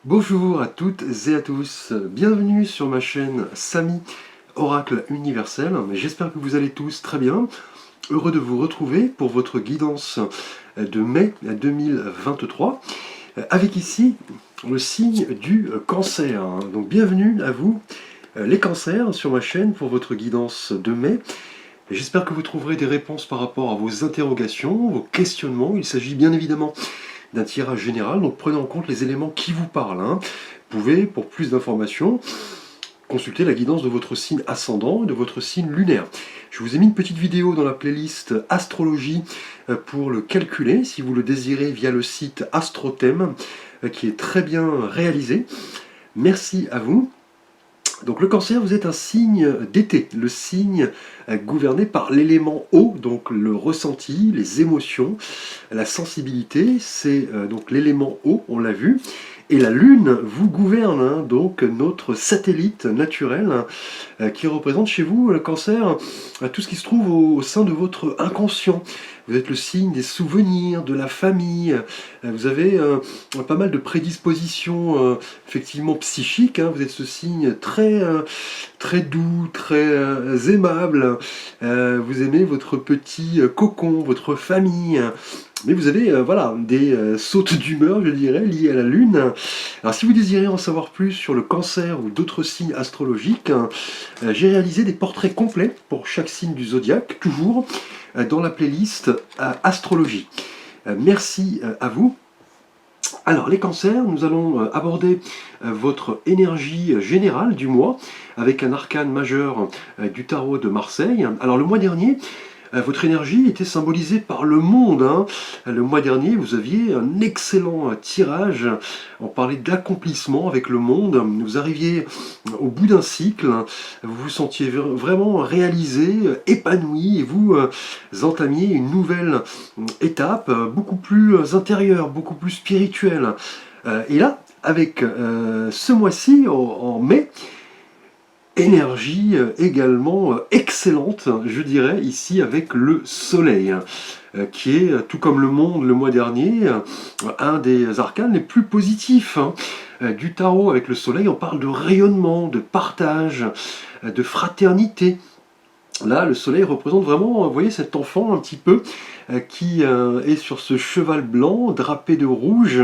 Bonjour à toutes et à tous, bienvenue sur ma chaîne Samy Oracle Universel. J'espère que vous allez tous très bien. Heureux de vous retrouver pour votre guidance de mai 2023, avec ici le signe du cancer. Donc bienvenue à vous les cancers sur ma chaîne pour votre guidance de mai. J'espère que vous trouverez des réponses par rapport à vos interrogations, vos questionnements. Il s'agit bien évidemment d'un tirage général, donc prenez en compte les éléments qui vous parlent. Vous pouvez, pour plus d'informations, consulter la guidance de votre signe ascendant et de votre signe lunaire. Je vous ai mis une petite vidéo dans la playlist astrologie pour le calculer, si vous le désirez, via le site Astrothème, qui est très bien réalisé. Merci à vous. Donc le cancer, vous êtes un signe d'été, le signe gouverné par l'élément eau, donc le ressenti, les émotions, la sensibilité, c'est donc l'élément eau, on l'a vu. Et la Lune vous gouverne, donc notre satellite naturel, qui représente chez vous, le cancer, tout ce qui se trouve au sein de votre inconscient. Vous êtes le signe des souvenirs, de la famille, vous avez pas mal de prédispositions effectivement psychiques, vous êtes ce signe très doux, très aimable, vous aimez votre petit cocon, votre famille. Mais vous avez voilà, des sautes d'humeur, je dirais, liées à la Lune. Alors si vous désirez en savoir plus sur le cancer ou d'autres signes astrologiques, j'ai réalisé des portraits complets pour chaque signe du zodiaque, toujours dans la playlist astrologie. Merci à vous. Alors les cancers, nous allons aborder votre énergie générale du mois avec un arcane majeur du tarot de Marseille. Alors le mois dernier, votre énergie était symbolisée par le monde. Le mois dernier, vous aviez un excellent tirage. On parlait d'accomplissement avec le monde. Vous arriviez au bout d'un cycle. Vous vous sentiez vraiment réalisé, épanoui, et vous entamiez une nouvelle étape, beaucoup plus intérieure, beaucoup plus spirituelle. Et là, avec ce mois-ci, en mai, énergie également excellente, je dirais, ici avec le soleil, qui est, tout comme le monde le mois dernier, un des arcanes les plus positifs du tarot. Avec le soleil, on parle de rayonnement, de partage, de fraternité. Là, le soleil représente vraiment, vous voyez, cet enfant un petit peu qui est sur ce cheval blanc, drapé de rouge.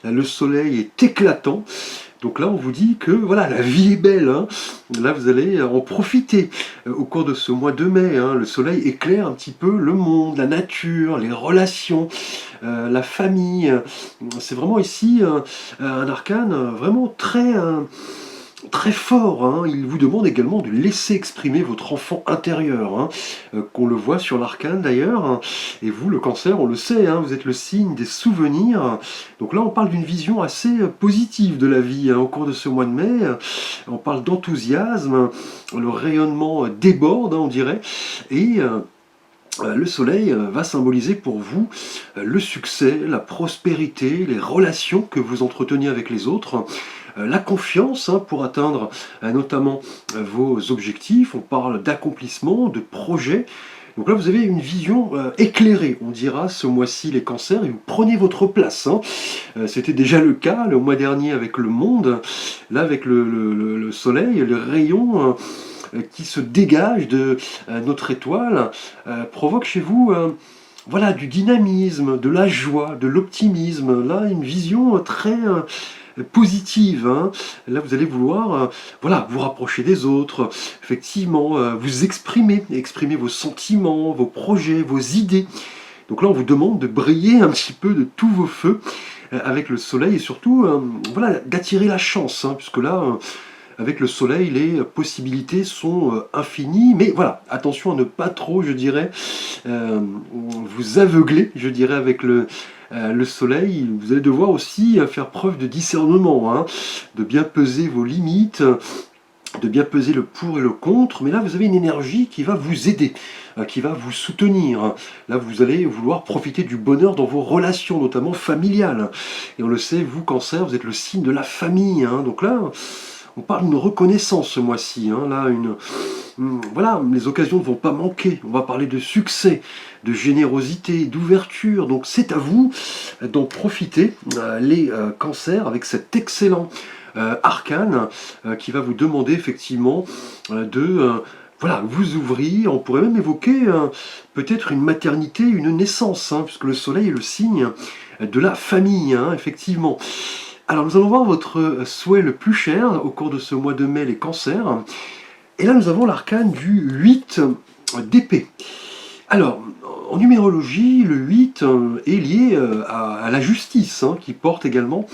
Le soleil est éclatant. Donc là, on vous dit que voilà, la vie est belle. Là, vous allez en profiter au cours de ce mois de mai. Le soleil éclaire un petit peu le monde, la nature, les relations, la famille. C'est vraiment ici un arcane vraiment très fort. Il vous demande également de laisser exprimer votre enfant intérieur, qu'on le voit sur l'arcane d'ailleurs. Et vous, le cancer, on le sait, vous êtes le signe des souvenirs. Donc là, on parle d'une vision assez positive de la vie au cours de ce mois de mai. On parle d'enthousiasme, le rayonnement déborde, on dirait. Et le soleil va symboliser pour vous le succès, la prospérité, les relations que vous entreteniez avec les autres, la confiance pour atteindre notamment vos objectifs. On parle d'accomplissement, de projet. Donc là, vous avez une vision éclairée, on dira, ce mois-ci, les cancers, et vous prenez votre place. C'était déjà le cas le mois dernier avec le monde. Là, avec le soleil, les rayons qui se dégagent de notre étoile provoquent chez vous voilà, du dynamisme, de la joie, de l'optimisme. Là, une vision très positive. Là, vous allez vouloir voilà, vous rapprocher des autres, effectivement, vous exprimer vos sentiments, vos projets, vos idées. Donc là, on vous demande de briller un petit peu de tous vos feux avec le soleil et surtout voilà, d'attirer la chance, puisque là, avec le soleil, les possibilités sont infinies, mais voilà, attention à ne pas trop, je dirais, vous aveugler, je dirais, avec le soleil. Vous allez devoir aussi faire preuve de discernement, de bien peser vos limites, de bien peser le pour et le contre, mais là vous avez une énergie qui va vous aider, qui va vous soutenir. Là vous allez vouloir profiter du bonheur dans vos relations, notamment familiales. Et on le sait, vous, cancer, vous êtes le signe de la famille, donc là, on parle d'une reconnaissance ce mois-ci, là, voilà, les occasions ne vont pas manquer. On va parler de succès, de générosité, d'ouverture. Donc c'est à vous d'en profiter, les cancers, avec cet excellent arcane qui va vous demander effectivement de voilà, vous ouvrir. On pourrait même évoquer peut-être une maternité, une naissance, hein, puisque le soleil est le signe de la famille, hein, effectivement. Alors nous allons voir votre souhait le plus cher au cours de ce mois de mai, les cancers. Et là nous avons l'arcane du 8 d'épée. Alors, en numérologie, le 8 est lié à la justice, hein, qui porte également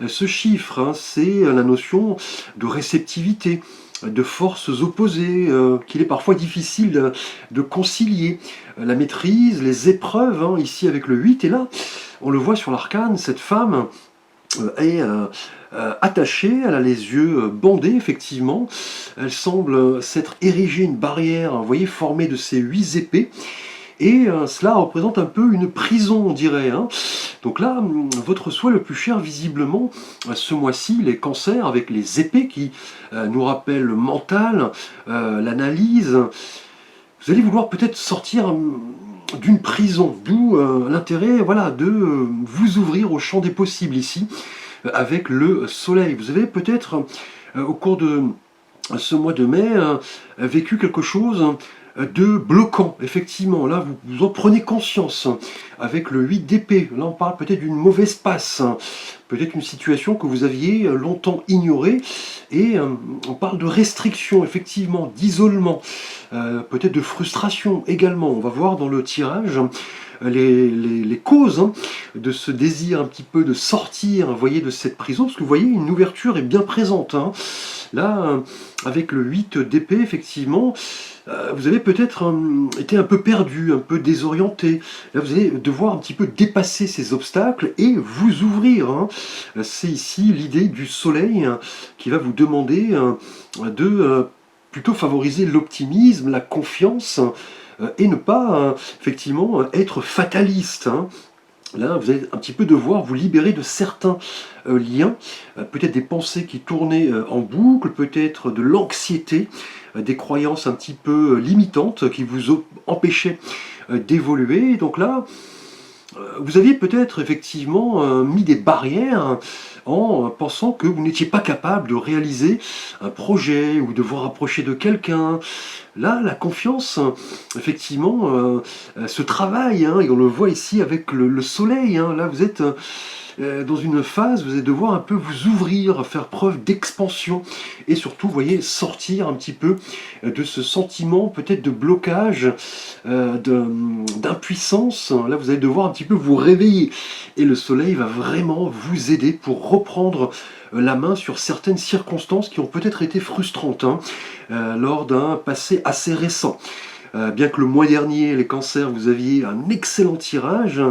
ce chiffre. Hein. C'est la notion de réceptivité, de forces opposées, qu'il est parfois difficile de concilier. La maîtrise, les épreuves, hein, ici avec le 8, et là, on le voit sur l'arcane, cette femme est attachée, elle a les yeux bandés, effectivement. Elle semble s'être érigée une barrière, vous voyez, formée de ces 8 épées. Et cela représente un peu une prison, on dirait. Hein. Donc là, votre souhait le plus cher, visiblement, ce mois-ci, les cancers, avec les épées qui nous rappellent le mental, l'analyse. Vous allez vouloir peut-être sortir d'une prison, d'où l'intérêt voilà, de vous ouvrir au champ des possibles ici, avec le soleil. Vous avez peut-être, au cours de ce mois de mai, vécu quelque chose de bloquant, effectivement. Là, vous en prenez conscience avec le 8 d'épée. Là, on parle peut-être d'une mauvaise passe, peut-être une situation que vous aviez longtemps ignorée, et on parle de restriction, effectivement, d'isolement, peut-être de frustration également. On va voir dans le tirage les causes de ce désir un petit peu de sortir, vous voyez, de cette prison, parce que vous voyez, une ouverture est bien présente. Hein. Là, avec le 8 d'épée, effectivement, vous avez peut-être été un peu perdu, un peu désorienté. Là, vous allez devoir un petit peu dépasser ces obstacles et vous ouvrir. Hein. C'est ici l'idée du soleil qui va vous demander de plutôt favoriser l'optimisme, la confiance, et ne pas effectivement être fataliste. Hein. Là, vous allez un petit peu devoir vous libérer de certains liens, peut-être des pensées qui tournaient en boucle, peut-être de l'anxiété, des croyances un petit peu limitantes qui vous empêchaient d'évoluer. Donc là, vous aviez peut-être effectivement mis des barrières en pensant que vous n'étiez pas capable de réaliser un projet ou de vous rapprocher de quelqu'un. Là, la confiance, effectivement, se travaille, hein, et on le voit ici avec le soleil. Hein. Là, vous êtes dans une phase, vous allez devoir un peu vous ouvrir, faire preuve d'expansion, et surtout, vous voyez, sortir un petit peu de ce sentiment peut-être de blocage, d'impuissance. Là, vous allez devoir un petit peu vous réveiller, et le soleil va vraiment vous aider pour reprendre la main sur certaines circonstances qui ont peut-être été frustrantes, hein, lors d'un passé assez récent. Bien que le mois dernier, les cancers, vous aviez un excellent tirage,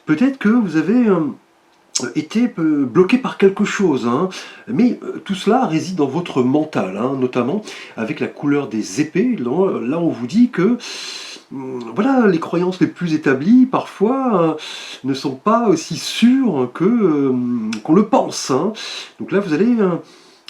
peut-être que vous avez été bloqué par quelque chose, hein. Mais tout cela réside dans votre mental, hein, notamment avec la couleur des épées. Là, on vous dit que voilà, les croyances les plus établies, parfois, ne sont pas aussi sûres que qu'on le pense. Hein. Donc là, vous allez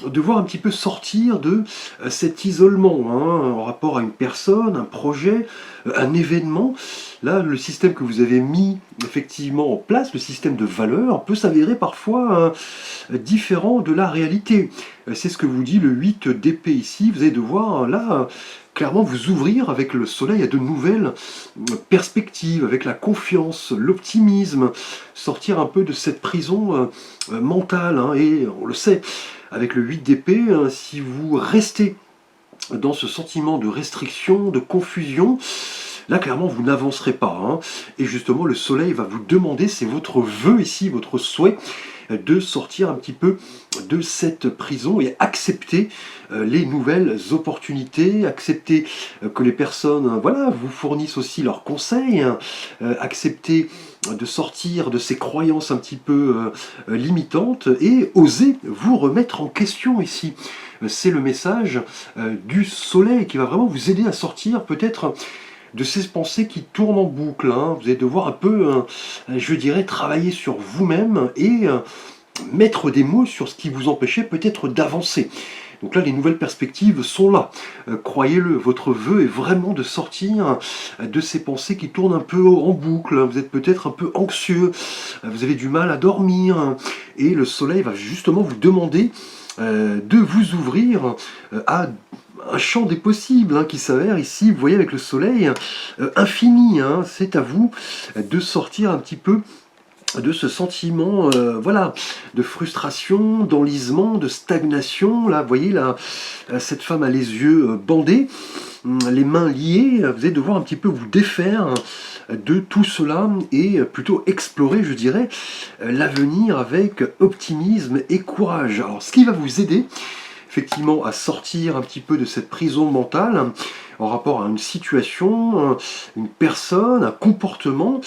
devoir un petit peu sortir de cet isolement, hein, en rapport à une personne, un projet, un événement. Là, le système que vous avez mis effectivement en place, le système de valeurs, peut s'avérer parfois différent de la réalité. C'est ce que vous dit le 8 d'épée ici. Vous allez devoir, là, clairement vous ouvrir avec le soleil à de nouvelles perspectives, avec la confiance, l'optimisme, sortir un peu de cette prison mentale, hein, et on le sait, avec le 8 d'épée, si vous restez dans ce sentiment de restriction, de confusion, là clairement vous n'avancerez pas. Hein. Et justement le soleil va vous demander, c'est votre vœu ici, votre souhait, de sortir un petit peu de cette prison et accepter les nouvelles opportunités, accepter que les personnes voilà, vous fournissent aussi leurs conseils, accepter de sortir de ces croyances un petit peu limitantes et oser vous remettre en question ici. C'est le message du soleil qui va vraiment vous aider à sortir peut-être de ces pensées qui tournent en boucle. Hein. Vous allez devoir un peu, je dirais, travailler sur vous-même et mettre des mots sur ce qui vous empêchait peut-être d'avancer. Donc là, les nouvelles perspectives sont là. Croyez-le, votre vœu est vraiment de sortir de ces pensées qui tournent un peu en boucle. Vous êtes peut-être un peu anxieux, vous avez du mal à dormir, et le soleil va justement vous demander de vous ouvrir à un champ des possibles qui s'avère ici, vous voyez avec le soleil, infini. C'est à vous de sortir un petit peu de ce sentiment voilà, de frustration, d'enlisement, de stagnation. Là, vous voyez, là, cette femme a les yeux bandés, les mains liées. Vous allez devoir un petit peu vous défaire de tout cela et plutôt explorer, je dirais, l'avenir avec optimisme et courage. Alors, ce qui va vous aider, effectivement, à sortir un petit peu de cette prison mentale en rapport à une situation, une personne, un comportement,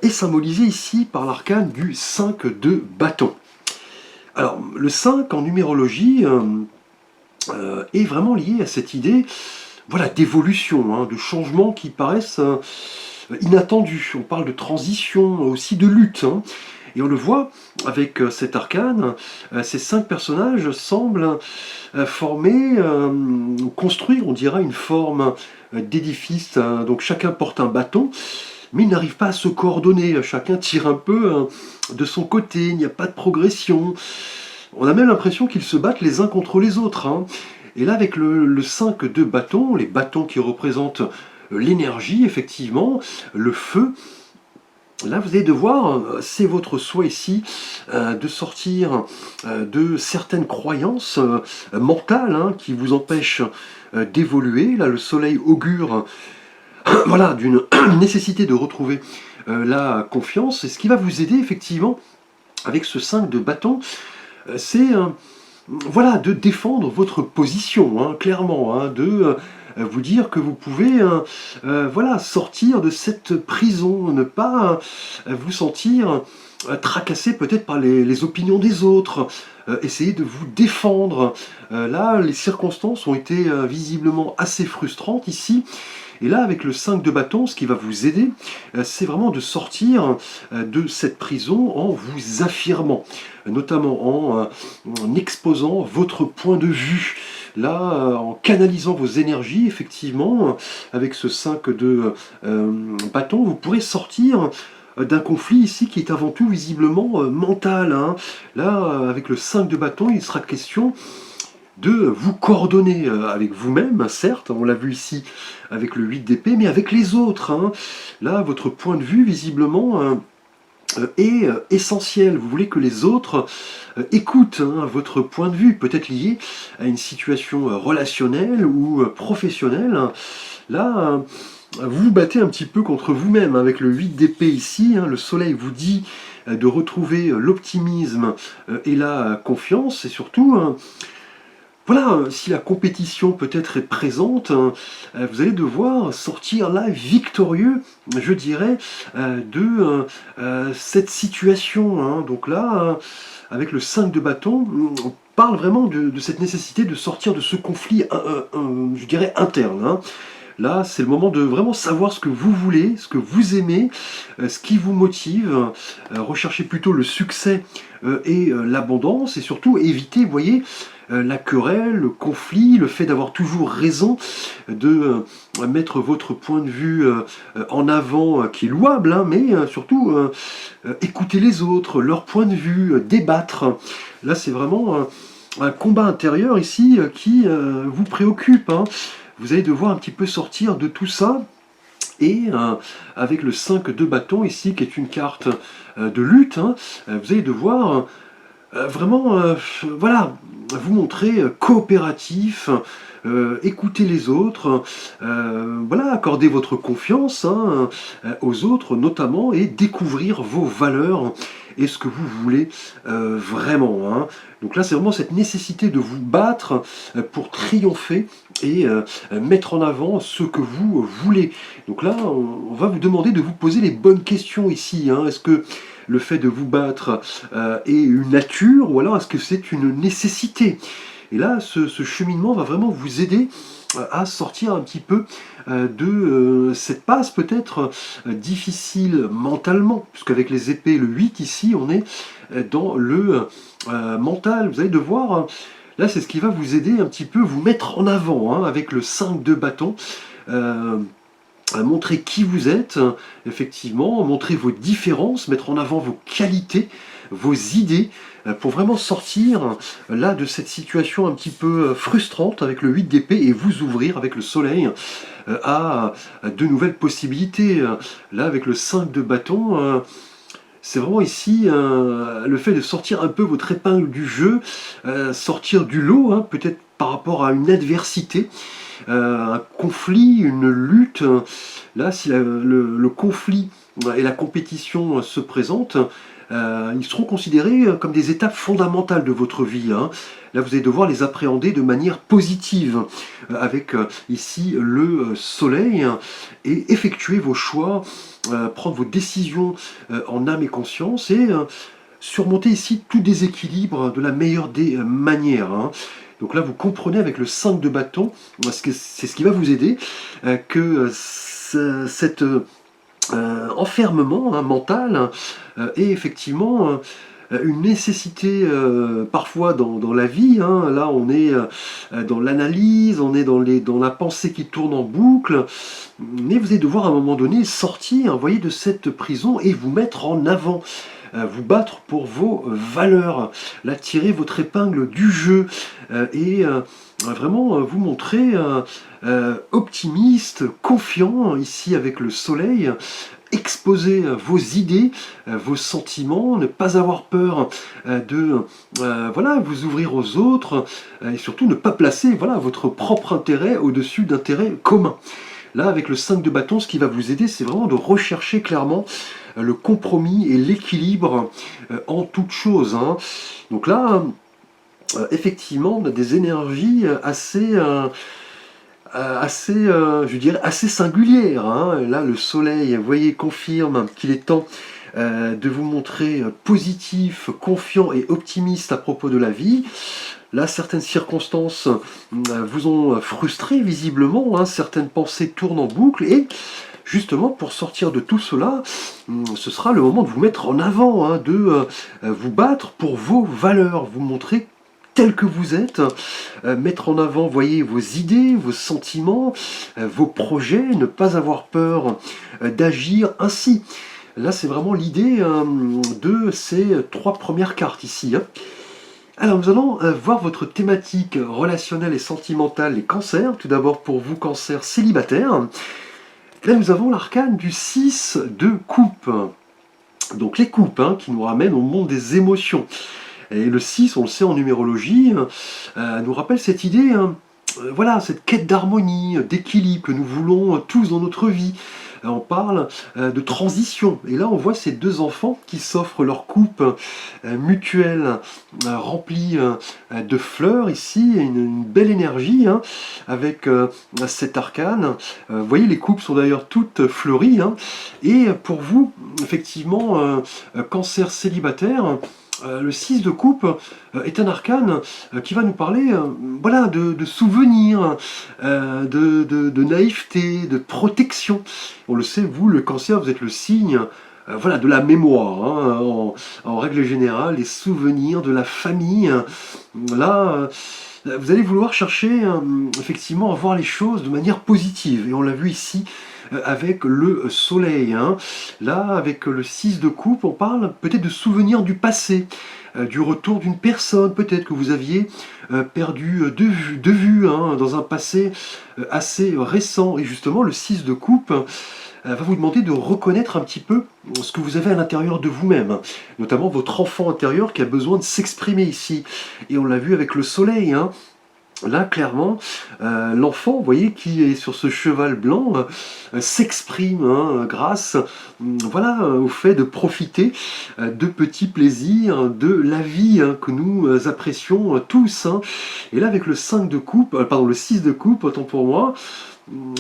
est symbolisé ici par l'arcane du 5 de bâton. Alors, le 5 en numérologie est vraiment lié à cette idée voilà, d'évolution, de changements qui paraissent inattendus. On parle de transition, aussi de lutte. Et on le voit avec cet arcane, ces 5 personnages semblent former, construire, on dirait, une forme d'édifice. Donc chacun porte un bâton, mais ils n'arrivent pas à se coordonner. Chacun tire un peu de son côté, il n'y a pas de progression. On a même l'impression qu'ils se battent les uns contre les autres. Et là, avec le 5 de bâton, les bâtons qui représentent l'énergie, effectivement, le feu, là, vous allez devoir, c'est votre souhait ici, de sortir de certaines croyances mentales qui vous empêchent d'évoluer. Là, le soleil augure voilà, d'une nécessité de retrouver la confiance. Et ce qui va vous aider, effectivement, avec ce 5 de bâton, c'est voilà, de défendre votre position, clairement, de vous dire que vous pouvez voilà, sortir de cette prison, ne pas vous sentir tracassé peut-être par les opinions des autres, essayer de vous défendre. Là, les circonstances ont été visiblement assez frustrantes ici. Et là, avec le 5 de bâton, ce qui va vous aider, c'est vraiment de sortir de cette prison en vous affirmant, notamment en exposant votre point de vue. Là, en canalisant vos énergies, effectivement, avec ce 5 de bâton, vous pourrez sortir d'un conflit ici qui est avant tout visiblement mental. Là, avec le 5 de bâton, il sera question de vous coordonner avec vous-même, certes, on l'a vu ici avec le 8 d'épée, mais avec les autres. Là, votre point de vue, visiblement, est essentiel. Vous voulez que les autres écoutent votre point de vue, peut-être lié à une situation relationnelle ou professionnelle. Là, vous vous battez un petit peu contre vous-même avec le 8 d'épée ici. Le soleil vous dit de retrouver l'optimisme et la confiance, et surtout voilà, si la compétition peut-être est présente, vous allez devoir sortir là victorieux, je dirais, de cette situation. Donc là, avec le 5 de bâton, on parle vraiment de cette nécessité de sortir de ce conflit, je dirais, interne. Là, c'est le moment de vraiment savoir ce que vous voulez, ce que vous aimez, ce qui vous motive. Recherchez plutôt le succès et l'abondance, et surtout éviter, vous voyez, la querelle, le conflit, le fait d'avoir toujours raison, de mettre votre point de vue en avant, qui est louable, mais surtout écouter les autres, leur point de vue, débattre. Là, c'est vraiment un combat intérieur ici qui vous préoccupe. Vous allez devoir un petit peu sortir de tout ça. Et avec le 5 de bâton ici, qui est une carte de lutte, vous allez devoir vraiment voilà, vous montrer coopératif, écouter les autres, voilà, accorder votre confiance aux autres notamment, et découvrir vos valeurs et ce que vous voulez vraiment. Donc là, c'est vraiment cette nécessité de vous battre pour triompher et mettre en avant ce que vous voulez. Donc là, on va vous demander de vous poser les bonnes questions ici. Est-ce que le fait de vous battre est une nature, ou alors est-ce que c'est une nécessité? Et là, ce cheminement va vraiment vous aider à sortir un petit peu de cette passe peut-être difficile mentalement, puisqu'avec les épées, le 8 ici, on est dans le mental. Vous allez devoir, là c'est ce qui va vous aider un petit peu, vous mettre en avant, hein, avec le 5 de bâton. Montrer qui vous êtes, effectivement, montrer vos différences, mettre en avant vos qualités, vos idées, pour vraiment sortir là de cette situation un petit peu frustrante avec le 8 d'épée et vous ouvrir avec le soleil à de nouvelles possibilités. Là, avec le 5 de bâton, c'est vraiment ici le fait de sortir un peu votre épingle du jeu, sortir du lot, hein, peut-être par rapport à une adversité, un conflit, une lutte. Là, si le conflit et la compétition se présentent, ils seront considérés comme des étapes fondamentales de votre vie, hein. Là, vous allez devoir les appréhender de manière positive, avec ici le soleil, et effectuer vos choix, prendre vos décisions en âme et conscience, et surmonter ici tout déséquilibre de la meilleure des manières, hein. Donc là, vous comprenez avec le 5 de bâton, c'est ce qui va vous aider, que cet enfermement, hein, mental est effectivement une nécessité parfois dans la vie, hein. Là, on est dans l'analyse, on est dans la pensée qui tourne en boucle, mais vous allez devoir à un moment donné sortir, vous voyez, de cette prison et vous mettre en avant. Vous battre pour vos valeurs, là tirer votre épingle du jeu, et vraiment vous montrer optimiste, confiant, ici avec le soleil, exposer vos idées, vos sentiments, ne pas avoir peur de voilà, vous ouvrir aux autres, et surtout ne pas placer, voilà, votre propre intérêt au-dessus d'intérêts communs. Là, avec le 5 de bâton, ce qui va vous aider, c'est vraiment de rechercher clairement le compromis et l'équilibre en toute chose, hein. Donc là, effectivement, on a des énergies je dirais, assez singulières, hein. Là, le soleil, vous voyez, confirme qu'il est temps de vous montrer positif, confiant et optimiste à propos de la vie. Là, certaines circonstances vous ont frustré visiblement, hein, certaines pensées tournent en boucle, et justement pour sortir de tout cela, ce sera le moment de vous mettre en avant, hein, de vous battre pour vos valeurs, vous montrer tel que vous êtes, mettre en avant, voyez, vos idées, vos sentiments, vos projets, ne pas avoir peur d'agir ainsi. Là, c'est vraiment l'idée de ces 3 premières cartes ici, hein. Alors, nous allons voir votre thématique relationnelle et sentimentale, les cancers. Tout d'abord pour vous, cancers célibataires. Là, nous avons l'arcane du 6 de coupe. Donc les coupes, hein, qui nous ramènent au monde des émotions. Et le 6, on le sait en numérologie, nous rappelle cette idée, voilà, cette quête d'harmonie, d'équilibre que nous voulons tous dans notre vie. On parle de transition. Et là, on voit ces 2 enfants qui s'offrent leur coupe mutuelle remplie de fleurs ici, une belle énergie, hein, avec cet arcane. Vous voyez, les coupes sont d'ailleurs toutes fleuries, hein. Et pour vous, effectivement, cancer célibataire, le 6 de coupe est un arcane qui va nous parler voilà, de souvenirs, de naïveté, de protection. On le sait, vous, le cancer, vous êtes le signe voilà, de la mémoire, hein, en règle générale, les souvenirs de la famille. Là, vous allez vouloir chercher effectivement à voir les choses de manière positive. Et on l'a vu ici avec le soleil, hein. Là, avec le 6 de coupe, on parle peut-être de souvenirs du passé, du retour d'une personne peut-être que vous aviez perdu de vue, hein, dans un passé assez récent. Et justement, le 6 de coupe va vous demander de reconnaître un petit peu ce que vous avez à l'intérieur de vous-même, notamment votre enfant intérieur qui a besoin de s'exprimer ici. Et on l'a vu avec le soleil, hein. Là, clairement, l'enfant, vous voyez, qui est sur ce cheval blanc, s'exprime, hein, grâce voilà, au fait de profiter de petits plaisirs de la vie, hein, que nous apprécions tous, hein. Et là, avec le 5 de coupe, pardon, le 6 de coupe, autant pour moi,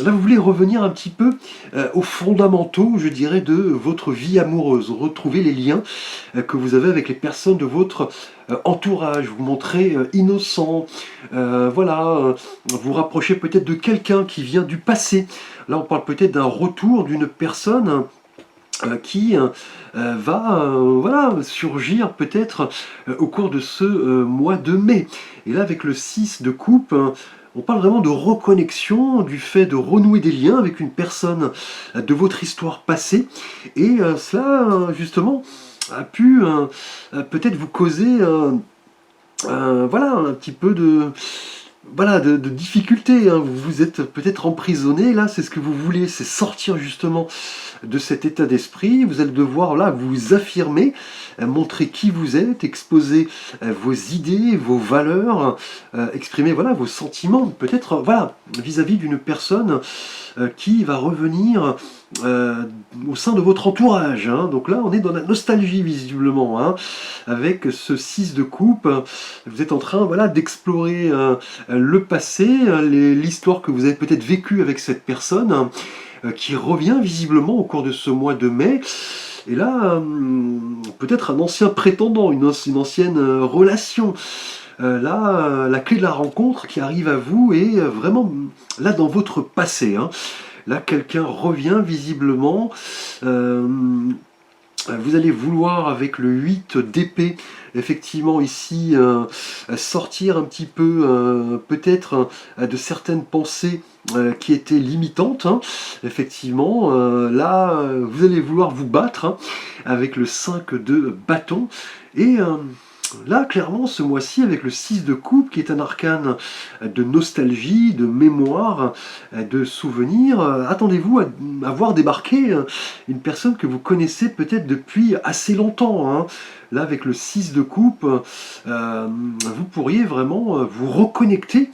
là, vous voulez revenir un petit peu aux fondamentaux, je dirais, de votre vie amoureuse, retrouver les liens que vous avez avec les personnes de votre entourage, vous montrer innocent, voilà, vous rapprocher peut-être de quelqu'un qui vient du passé. Là, on parle peut-être d'un retour d'une personne qui va voilà, surgir peut-être au cours de ce mois de mai. Et là, avec le 6 de coupe, on parle vraiment de reconnexion, du fait de renouer des liens avec une personne de votre histoire passée. Et cela, justement, a pu peut-être vous causer voilà, un petit peu de, voilà, de difficultés, hein. Vous vous êtes peut-être emprisonné, là, c'est ce que vous voulez, c'est sortir justement de cet état d'esprit. Vous allez devoir là vous affirmer, montrer qui vous êtes, exposer vos idées, vos valeurs, exprimer voilà vos sentiments, peut-être voilà vis-à-vis d'une personne qui va revenir au sein de votre entourage, hein. Donc là, on est dans la nostalgie visiblement, hein, avec ce 6 de coupe. Vous êtes en train voilà, d'explorer le passé, l'histoire que vous avez peut-être vécue avec cette personne, qui revient visiblement au cours de ce mois de mai. Et là, peut-être un ancien prétendant, une ancienne relation. Là, la clé de la rencontre qui arrive à vous est vraiment là dans votre passé, hein. Là, quelqu'un revient visiblement. Vous allez vouloir, avec le 8 d'épée, effectivement ici, sortir un petit peu, peut-être, de certaines pensées qui étaient limitantes, hein. Effectivement, là, vous allez vouloir vous battre, hein, avec le 5 de bâton. Et là, clairement, ce mois-ci, avec le 6 de coupe, qui est un arcane de nostalgie, de mémoire, de souvenirs, attendez-vous à voir débarquer une personne que vous connaissez peut-être depuis assez longtemps, hein. Là, avec le 6 de coupe, vous pourriez vraiment vous reconnecter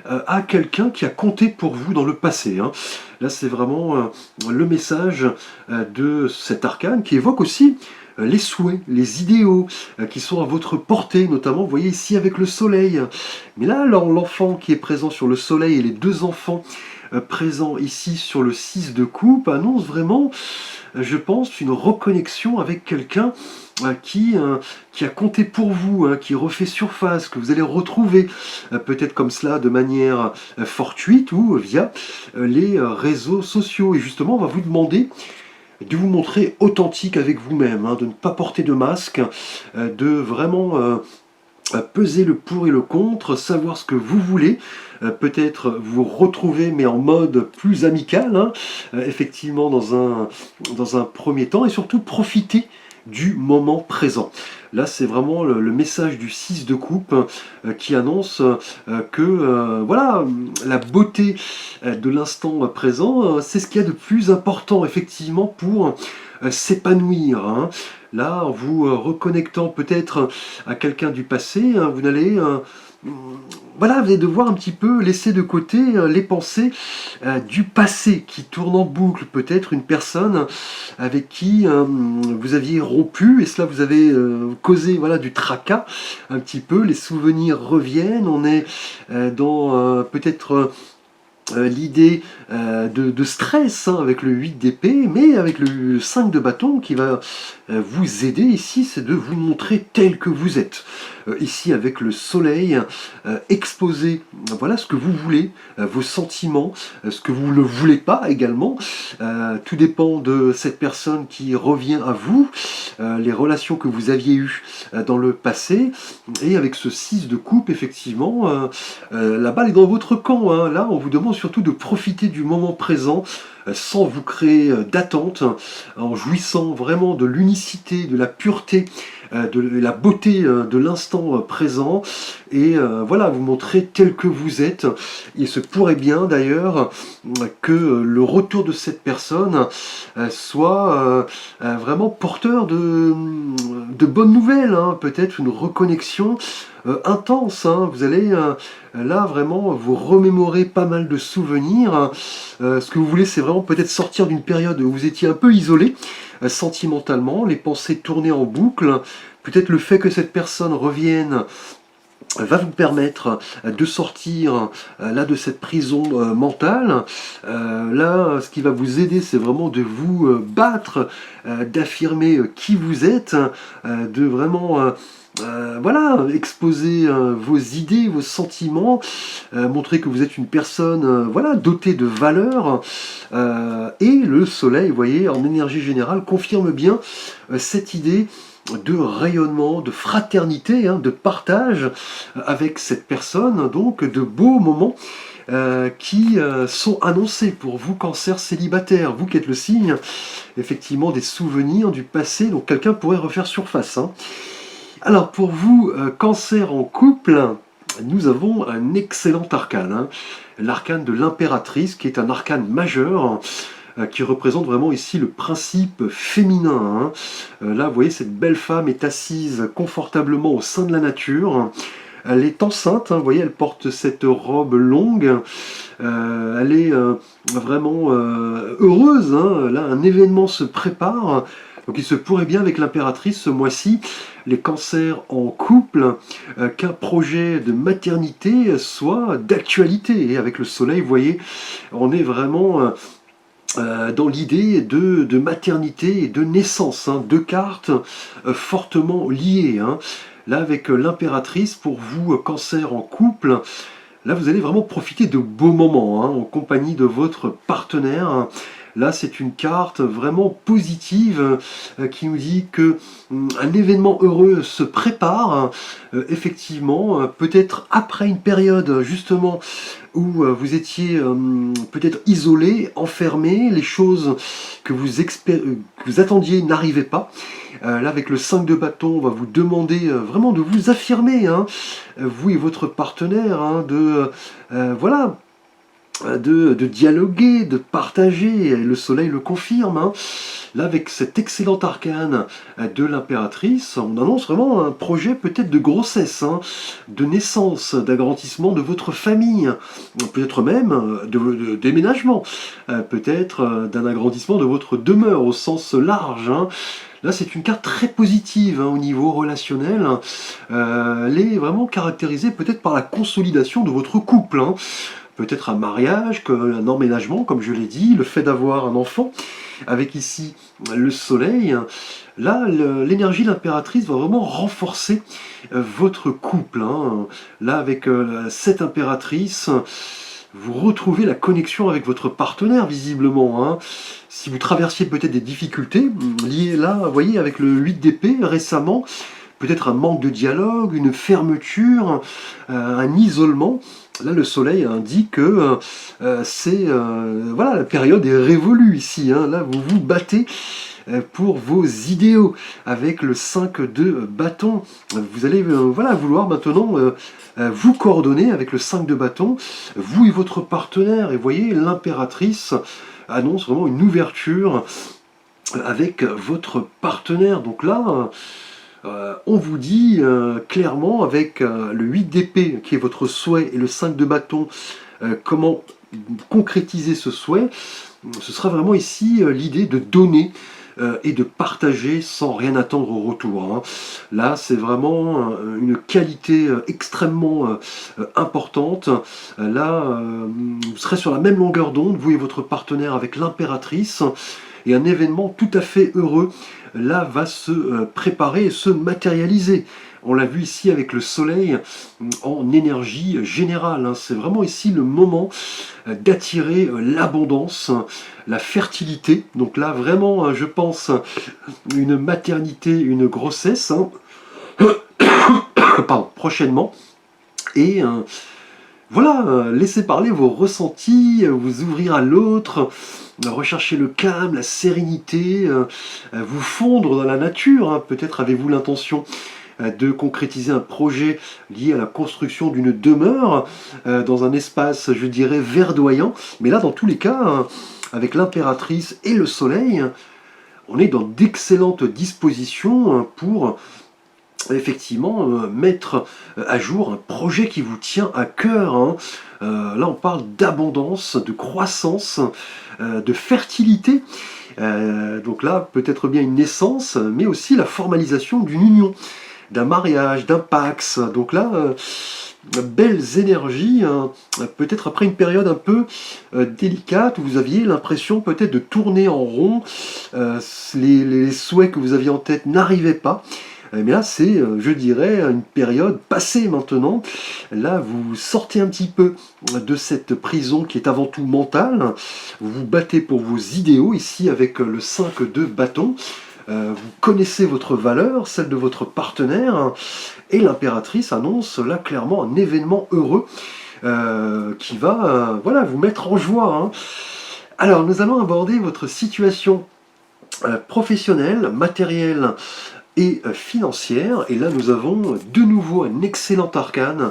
à quelqu'un qui a compté pour vous dans le passé, hein. Là, c'est vraiment le message de cet arcane qui évoque aussi les souhaits, les idéaux qui sont à votre portée, notamment, vous voyez ici avec le soleil. Mais là, l'enfant qui est présent sur le soleil et les deux enfants présents ici sur le 6 de coupe annoncent vraiment, je pense, une reconnexion avec quelqu'un qui a compté pour vous, hein, qui refait surface, que vous allez retrouver peut-être comme cela de manière fortuite ou via les réseaux sociaux. Et justement, on va vous demander de vous montrer authentique avec vous-même, hein, de ne pas porter de masque, de vraiment peser le pour et le contre, savoir ce que vous voulez, peut-être vous retrouver mais en mode plus amical, hein, effectivement dans un premier temps, et surtout profiter du moment présent. Là, c'est vraiment le message du 6 de coupe qui annonce que voilà, la beauté de l'instant présent, c'est ce qu'il y a de plus important, effectivement, pour s'épanouir, hein. Là, en vous reconnectant peut-être à quelqu'un du passé, hein, vous allez voilà, vous allez devoir un petit peu laisser de côté les pensées du passé qui tournent en boucle. Peut-être une personne avec qui vous aviez rompu et cela vous avez causé voilà, du tracas un petit peu. Les souvenirs reviennent. On est dans peut-être l'idée de stress, hein, avec le 8 d'épée, mais avec le 5 de bâton qui va vous aider ici, c'est de vous montrer tel que vous êtes. Ici avec le soleil, exposer voilà ce que vous voulez, vos sentiments, ce que vous ne voulez pas également. Tout dépend de cette personne qui revient à vous, les relations que vous aviez eues dans le passé. Et avec ce 6 de coupe, effectivement, la balle est dans votre camp, hein. Là, on vous demande surtout de profiter du moment présent sans vous créer d'attente, en jouissant vraiment de l'unicité, de la pureté, de la beauté de l'instant présent, et voilà, vous montrer tel que vous êtes. Il se pourrait bien d'ailleurs que le retour de cette personne soit vraiment porteur de bonnes nouvelles, hein. Peut-être une reconnexion intense, hein. Vous allez là vraiment vous remémorer pas mal de souvenirs. Ce que vous voulez, c'est vraiment peut-être sortir d'une période où vous étiez un peu isolé sentimentalement, les pensées tournées en boucle, peut-être le fait que cette personne revienne va vous permettre de sortir là de cette prison mentale. Là, ce qui va vous aider, c'est vraiment de vous battre, d'affirmer qui vous êtes, de vraiment voilà, exposer vos idées, vos sentiments, montrer que vous êtes une personne voilà, dotée de valeurs. Et le soleil, vous voyez, en énergie générale, confirme bien cette idée de rayonnement, de fraternité, de partage avec cette personne, donc de beaux moments qui sont annoncés pour vous, cancer célibataire, vous qui êtes le signe, effectivement, des souvenirs du passé, donc quelqu'un pourrait refaire surface. Alors pour vous, cancer en couple, nous avons un excellent arcane, l'arcane de l'impératrice, qui est un arcane majeur, qui représente vraiment ici le principe féminin. Là, vous voyez, cette belle femme est assise confortablement au sein de la nature. Elle est enceinte, vous voyez, elle porte cette robe longue. Elle est vraiment heureuse. Là, un événement se prépare. Donc il se pourrait bien avec l'impératrice ce mois-ci, les cancers en couple, qu'un projet de maternité soit d'actualité. Et avec le soleil, vous voyez, on est vraiment dans l'idée de maternité et de naissance, deux cartes fortement liées. Là, avec l'impératrice, pour vous, cancer en couple, là, vous allez vraiment profiter de beaux moments en compagnie de votre partenaire. Là, c'est une carte vraiment positive qui nous dit que un événement heureux se prépare, effectivement, peut-être après une période justement où vous étiez peut-être isolé, enfermé, les choses que vous attendiez n'arrivaient pas. Là, avec le 5 de bâton, on va vous demander vraiment de vous affirmer, vous et votre partenaire, voilà, de dialoguer, de partager, et le soleil le confirme. Là, avec cet excellent arcane de l'impératrice, on annonce vraiment un projet peut-être de grossesse, de naissance, d'agrandissement de votre famille, peut-être même de déménagement, peut-être d'un agrandissement de votre demeure au sens large. Là, c'est une carte très positive au niveau relationnel. Elle est vraiment caractérisée peut-être par la consolidation de votre couple. Peut-être un mariage, un emménagement, comme je l'ai dit, le fait d'avoir un enfant, avec ici le soleil. Là, l'énergie de l'impératrice va vraiment renforcer votre couple. Là, avec cette impératrice, vous retrouvez la connexion avec votre partenaire, visiblement. Si vous traversiez peut-être des difficultés liées là, vous voyez, avec le 8 d'épée récemment, peut-être un manque de dialogue, une fermeture, un isolement. Là, le soleil indique que voilà, la période est révolue ici. Là, vous vous battez pour vos idéaux avec le 5 de bâton. Vous allez voilà, vouloir maintenant vous coordonner avec le 5 de bâton, vous et votre partenaire. Et voyez, l'impératrice annonce vraiment une ouverture avec votre partenaire. Donc là, on vous dit clairement avec le 8 d'épée qui est votre souhait et le 5 de bâton, comment concrétiser ce souhait. Ce sera vraiment ici l'idée de donner et de partager sans rien attendre au retour. Là, c'est vraiment une qualité extrêmement importante. Là, vous serez sur la même longueur d'onde, vous et votre partenaire, avec l'impératrice, et un événement tout à fait heureux là va se préparer et se matérialiser. On l'a vu ici avec le soleil en énergie générale. C'est vraiment ici le moment d'attirer l'abondance, la fertilité. Donc là, vraiment, je pense, une maternité, une grossesse, pardon, prochainement. Et voilà, laissez parler vos ressentis, vous ouvrir à l'autre, rechercher le calme, la sérénité, vous fondre dans la nature. Peut-être avez-vous l'intention de concrétiser un projet lié à la construction d'une demeure dans un espace, je dirais, verdoyant. Mais là, dans tous les cas, avec l'impératrice et le soleil, on est dans d'excellentes dispositions pour effectivement mettre à jour un projet qui vous tient à cœur. Là, on parle d'abondance, de croissance, de fertilité. Donc là, peut-être bien une naissance, mais aussi la formalisation d'une union. d'un mariage, d'un pax. Donc là, belles énergies, hein. Peut-être après une période un peu délicate où vous aviez l'impression peut-être de tourner en rond, les souhaits que vous aviez en tête n'arrivaient pas. Mais là, c'est, je dirais, une période passée maintenant. Là, vous sortez un petit peu de cette prison qui est avant tout mentale. Vous vous battez pour vos idéaux, ici avec le 5 de bâton. Vous connaissez votre valeur, celle de votre partenaire, et l'impératrice annonce là clairement un événement heureux qui va voilà, vous mettre en joie, hein. Alors, nous allons aborder votre situation professionnelle, matérielle et financière. Et là, nous avons de nouveau un excellent arcane,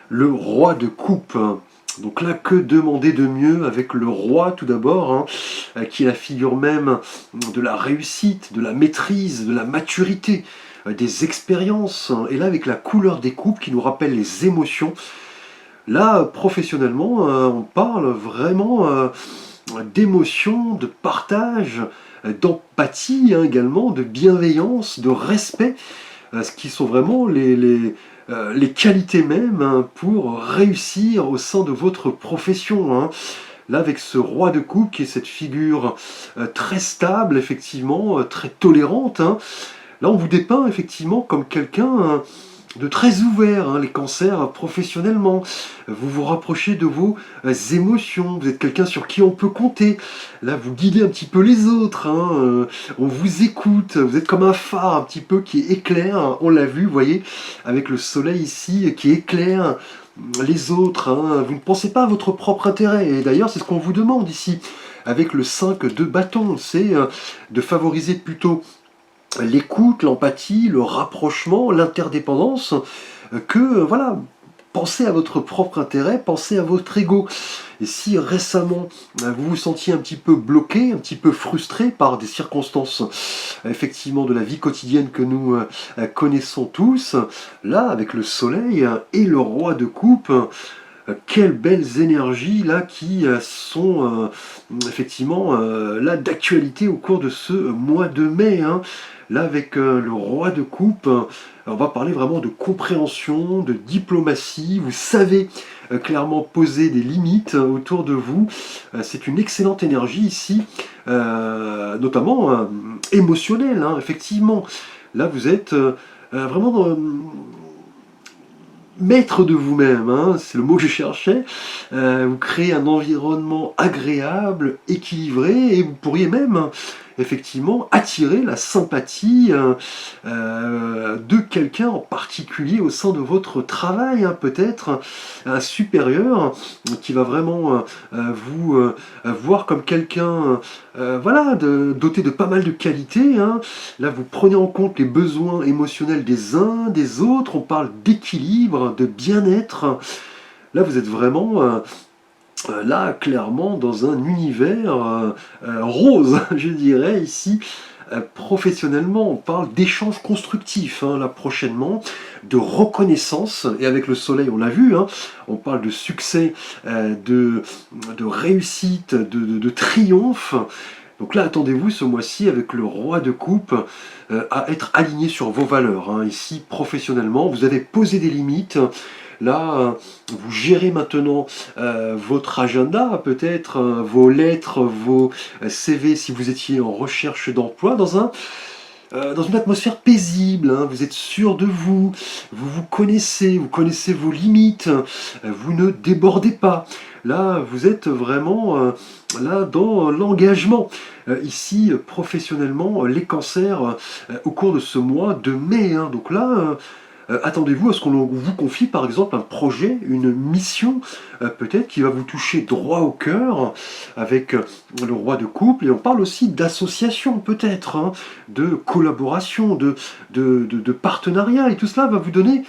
le roi de coupe. Donc là, que demander de mieux avec le roi tout d'abord, hein, qui est la figure même de la réussite, de la maîtrise, de la maturité, des expériences. Et là, avec la couleur des coupes qui nous rappelle les émotions. Là, professionnellement, on parle vraiment d'émotion, de partage, d'empathie, hein, également, de bienveillance, de respect, ce qui sont vraiment les qualités mêmes, hein, pour réussir au sein de votre profession, hein. Là, avec ce roi de coupe, qui est cette figure très stable, effectivement, très tolérante, hein. Là, on vous dépeint effectivement comme quelqu'un, hein, de très ouvert, hein, les cancers professionnellement. Vous vous rapprochez de vos émotions, vous êtes quelqu'un sur qui on peut compter. Là, vous guidez un petit peu les autres, hein, on vous écoute, vous êtes comme un phare un petit peu qui éclaire, hein, on l'a vu, vous voyez, avec le soleil ici qui éclaire les autres, hein. Vous ne pensez pas à votre propre intérêt, et d'ailleurs c'est ce qu'on vous demande ici, avec le 5 de bâton, c'est de favoriser plutôt l'écoute, l'empathie, le rapprochement, l'interdépendance, que voilà, pensez à votre propre intérêt, pensez à votre ego. Et si récemment vous vous sentiez un petit peu bloqué, un petit peu frustré par des circonstances effectivement de la vie quotidienne que nous connaissons tous, là avec le soleil et le roi de coupe, quelles belles énergies là qui sont effectivement là d'actualité au cours de ce mois de mai, hein. Là avec le roi de coupe, on va parler vraiment de compréhension, de diplomatie. Vous savez clairement poser des limites autour de vous. C'est une excellente énergie ici, notamment émotionnelle, hein, effectivement. Là vous êtes vraiment maître de vous-même, hein, c'est le mot que je cherchais. Vous créez un environnement agréable, équilibré, et vous pourriez même effectivement attirer la sympathie de quelqu'un en particulier au sein de votre travail, hein, peut-être un supérieur qui va vraiment vous voir comme quelqu'un voilà, doté de pas mal de qualités, hein. Là vous prenez en compte les besoins émotionnels des uns, des autres, on parle d'équilibre, de bien-être. Là vous êtes vraiment là, clairement, dans un univers rose, je dirais, ici. Professionnellement, on parle d'échanges constructifs, hein, là prochainement, de reconnaissance, et avec le soleil, on l'a vu, hein, on parle de succès, de réussite, de triomphe. Donc là, attendez-vous ce mois-ci, avec le roi de coupe, à être aligné sur vos valeurs, hein. Ici, professionnellement, vous avez posé des limites. Là, vous gérez maintenant votre agenda, peut-être vos lettres, vos CV si vous étiez en recherche d'emploi, dans une atmosphère paisible, hein. Vous êtes sûr de vous, vous connaissez vos limites, vous ne débordez pas. Là, vous êtes vraiment là dans l'engagement. Ici, professionnellement, les cancers au cours de ce mois de mai, hein. Donc là, attendez-vous à ce qu'on vous confie par exemple un projet, une mission, peut-être qui va vous toucher droit au cœur, avec le roi de couple, et on parle aussi d'association peut-être, hein, de collaboration, de partenariat, et tout cela va vous donner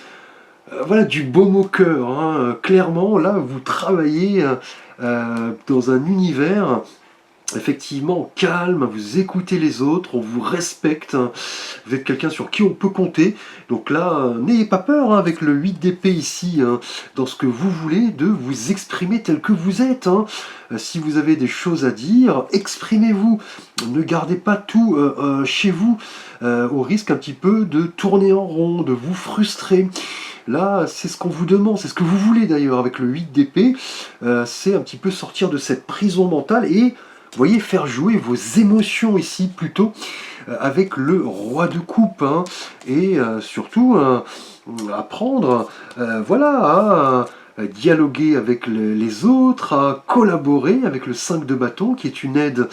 voilà, du baume au cœur, hein. Clairement, là, vous travaillez dans un univers effectivement calme, vous écoutez les autres, on vous respecte, hein. Vous êtes quelqu'un sur qui on peut compter. Donc là, n'ayez pas peur hein, avec le 8 d'épée ici, hein, dans ce que vous voulez, de vous exprimer tel que vous êtes. Hein. Si vous avez des choses à dire, exprimez-vous. Ne gardez pas tout chez vous, au risque un petit peu de tourner en rond, de vous frustrer. Là, c'est ce qu'on vous demande, c'est ce que vous voulez d'ailleurs avec le 8 d'épée, c'est un petit peu sortir de cette prison mentale et vous voyez, faire jouer vos émotions ici plutôt avec le roi de coupe hein, et surtout apprendre voilà, à dialoguer avec les autres, à collaborer avec le 5 de bâton qui est une aide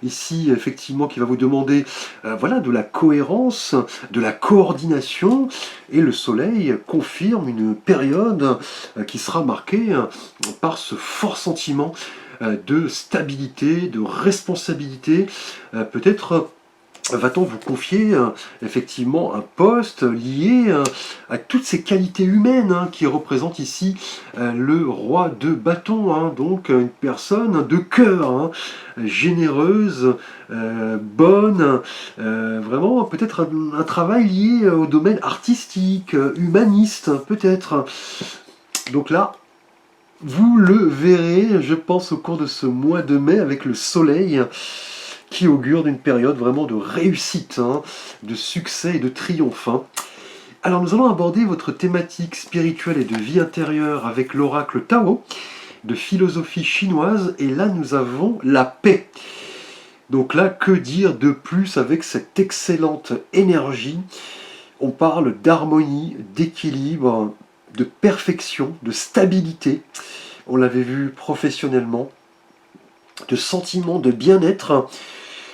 ici effectivement qui va vous demander voilà, de la cohérence, de la coordination et le soleil confirme une période qui sera marquée par ce fort sentiment de stabilité, de responsabilité. Peut-être va-t-on vous confier effectivement un poste lié à toutes ces qualités humaines hein, qui représentent ici le roi de bâton, hein, donc une personne de cœur, hein, généreuse, bonne, vraiment peut-être un travail lié au domaine artistique, humaniste, peut-être. Donc là, vous le verrez, je pense, au cours de ce mois de mai avec le soleil qui augure d'une période vraiment de réussite, hein, de succès et de triomphe. Hein. Alors nous allons aborder votre thématique spirituelle et de vie intérieure avec l'oracle Tao de philosophie chinoise et là nous avons la paix. Donc là, que dire de plus avec cette excellente énergie? On parle d'harmonie, d'équilibre, de perfection, de stabilité, on l'avait vu professionnellement, de sentiment de bien-être,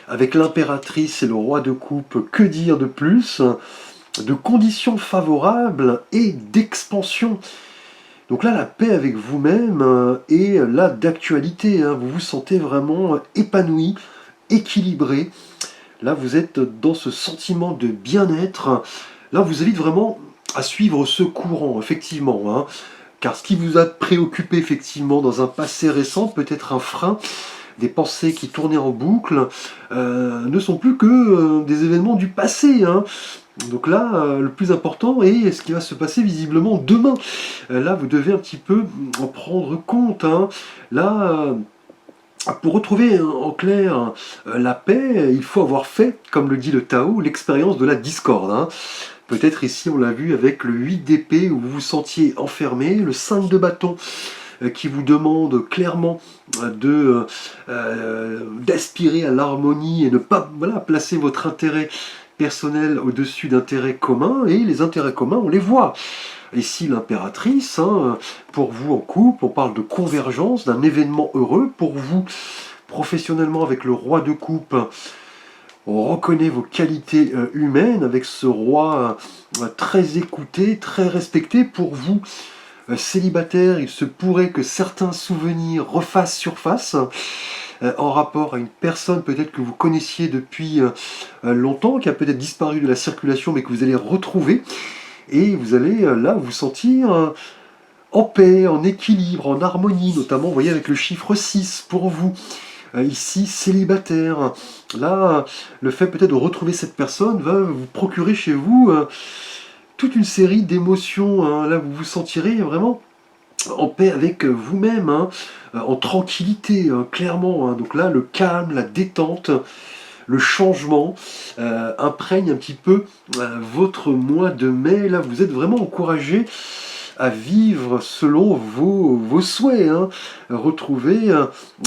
avec l'impératrice et le roi de coupe, que dire de plus, de conditions favorables et d'expansion. Donc là, la paix avec vous-même est là d'actualité, hein. Vous vous sentez vraiment épanoui, équilibré. Là, vous êtes dans ce sentiment de bien-être. Là, vous invite vraiment à suivre ce courant, effectivement. Hein, car ce qui vous a préoccupé, effectivement, dans un passé récent, peut-être un frein, des pensées qui tournaient en boucle, ne sont plus que des événements du passé. Hein. Donc là, le plus important est ce qui va se passer visiblement demain. Là, vous devez un petit peu en prendre compte. Hein. Là, pour retrouver en clair la paix, il faut avoir fait, comme le dit le Tao, l'expérience de la discorde. Hein. Peut-être ici, on l'a vu avec le 8 d'épée où vous vous sentiez enfermé, le 5 de bâton qui vous demande clairement d'aspirer à l'harmonie et ne pas voilà, placer votre intérêt personnel au-dessus d'intérêts communs, et les intérêts communs, on les voit. Ici, l'impératrice, hein, pour vous en couple, on parle de convergence, d'un événement heureux. Pour vous, professionnellement, avec le roi de coupe, on reconnaît vos qualités humaines avec ce roi très écouté, très respecté. Pour vous, célibataire, il se pourrait que certains souvenirs refassent surface en rapport à une personne peut-être que vous connaissiez depuis longtemps, qui a peut-être disparu de la circulation, mais que vous allez retrouver. Et vous allez là vous sentir en paix, en équilibre, en harmonie, notamment, vous voyez, avec le chiffre 6 pour vous. Ici, célibataire. Là, le fait peut-être de retrouver cette personne va vous procurer chez vous toute une série d'émotions. Hein. Là, vous vous sentirez vraiment en paix avec vous-même, hein, en tranquillité, hein, clairement. Hein. Donc là, le calme, la détente, le changement imprègne un petit peu votre mois de mai. Là, vous êtes vraiment encouragé à vivre selon vos souhaits, hein. Retrouver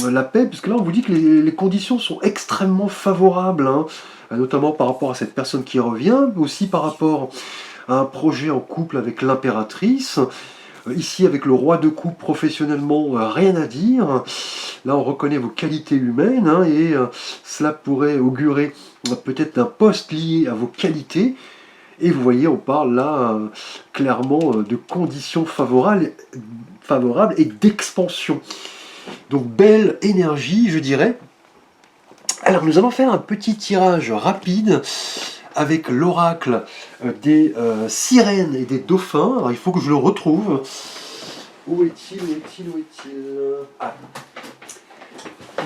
la paix, puisque là, on vous dit que les conditions sont extrêmement favorables, hein, notamment par rapport à cette personne qui revient, mais aussi par rapport à un projet en couple avec l'impératrice. Ici, avec le roi de coupe, professionnellement, rien à dire. Là, on reconnaît vos qualités humaines, hein, et cela pourrait augurer peut-être d'un poste lié à vos qualités. Et vous voyez, on parle là clairement de conditions favorables et d'expansion. Donc, belle énergie, je dirais. Alors, nous allons faire un petit tirage rapide avec l'oracle des sirènes et des dauphins. Alors, il faut que je le retrouve. Où est-il? Ah.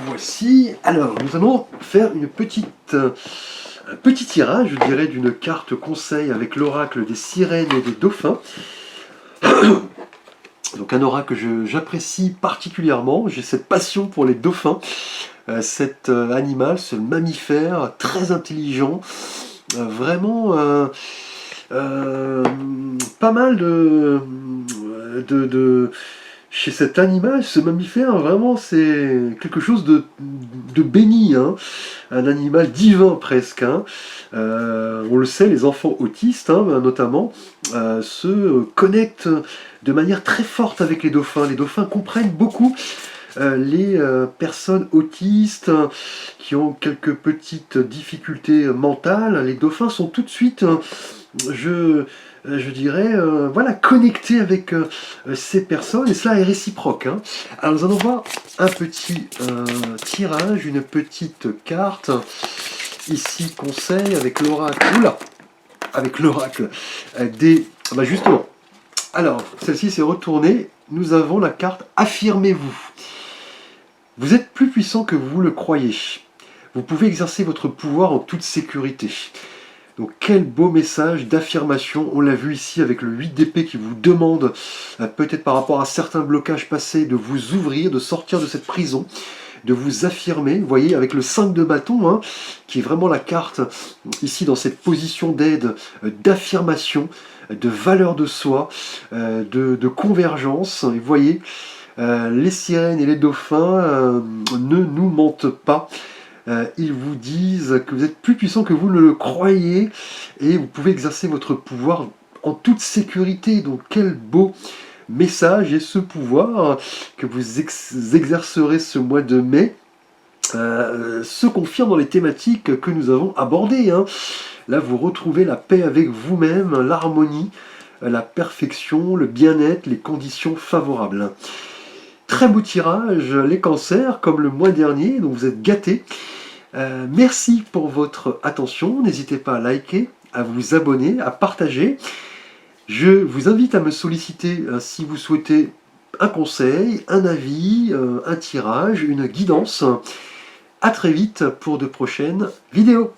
voici. Alors, nous allons faire un petit tirage, je dirais, d'une carte conseil avec l'oracle des sirènes et des dauphins. Donc un oracle que j'apprécie particulièrement, j'ai cette passion pour les dauphins, cet animal, ce mammifère très intelligent, vraiment pas mal chez cet animal, ce mammifère, vraiment c'est quelque chose de béni, hein. Un animal divin presque, hein. On le sait, les enfants autistes, hein, notamment, se connectent de manière très forte avec les dauphins. Les dauphins comprennent beaucoup les personnes autistes qui ont quelques petites difficultés mentales. Les dauphins sont tout de suite, je dirais, voilà, connectés avec ces personnes, et cela est réciproque, hein. Alors nous allons voir un petit tirage, une petite carte. Ici, conseil avec l'oracle. Oula, avec l'oracle des... Bah justement, alors, celle-ci s'est retournée. Nous avons la carte « Affirmez-vous ». Vous êtes plus puissant que vous le croyez. Vous pouvez exercer votre pouvoir en toute sécurité. Donc quel beau message d'affirmation. On l'a vu ici avec le 8 d'épée qui vous demande, peut-être par rapport à certains blocages passés, de vous ouvrir, de sortir de cette prison, de vous affirmer. Vous voyez, avec le 5 de bâton, hein, qui est vraiment la carte, ici, dans cette position d'aide, d'affirmation, de valeur de soi, de convergence. Et vous voyez, les sirènes et les dauphins ne nous mentent pas. Ils vous disent que vous êtes plus puissant que vous ne le croyez et vous pouvez exercer votre pouvoir en toute sécurité. Donc quel beau message, et ce pouvoir que vous exercerez ce mois de mai se confirme dans les thématiques que nous avons abordées, hein. Là, vous retrouvez la paix avec vous-même, l'harmonie, la perfection, le bien-être, les conditions favorables. Très beau tirage, les cancers, comme le mois dernier, donc vous êtes gâtés. Merci pour votre attention. N'hésitez pas à liker, à vous abonner, à partager. Je vous invite à me solliciter si vous souhaitez un conseil, un avis, un tirage, une guidance. À très vite pour de prochaines vidéos.